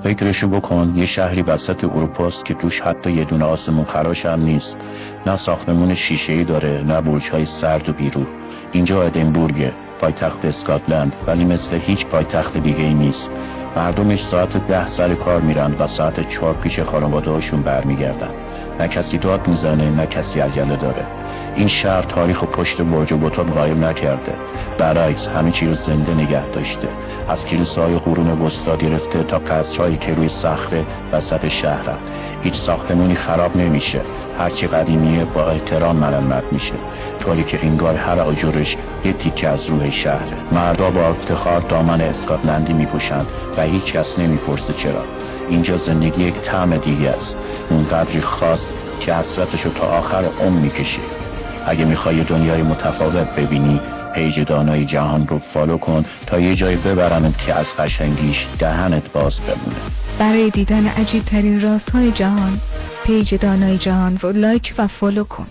فکرشو بکن، یه شهری وسط اروپاست که توش حتی یه دونه آسمون خراش هم نیست، نه ساختمون شیشه‌ای داره، نه برج‌های سرد و بیروح. اینجا ادینبورگه، پایتخت اسکاتلند، ولی مثل هیچ پایتخت دیگه‌ای نیست. مردمش ساعت 10 سر کار میرن و ساعت 4 پیش خانواده هاشون برمیگردن. نه کسی داد میزنه، نه کسی عجله داره. این شهر تاریخ و پشت برج و بتون قایم نکرده، برعکس همه چی رو زنده نگه داشته. از کلیساهای قرون وسطا گرفته تا قصرهایی که روی صخره وسط شهرن. هیچ ساختمونی خراب نمیشه، هرچی قدیمیه با احترام مرمت میشه، طوری که انگار هر آجرش یه تیکه از روح شهره. مردا با افتخار دامن اسکاتلندی میپوشن و هیچ کس نمیپرسه چرا. اینجا زندگی یک طعم دیگه است، اون قدری خاص که حسرتشو تا آخر عمر میکشی. اگه میخوای دنیای متفاوت ببینی، پیج دانای جهان رو فالو کن تا یه جای ببرمت که از قشنگیش دهنت باز بمونه. برای دیدن عجیب ترین رازهای جهان، پیج دانای جهان رو لایک و فالو کن.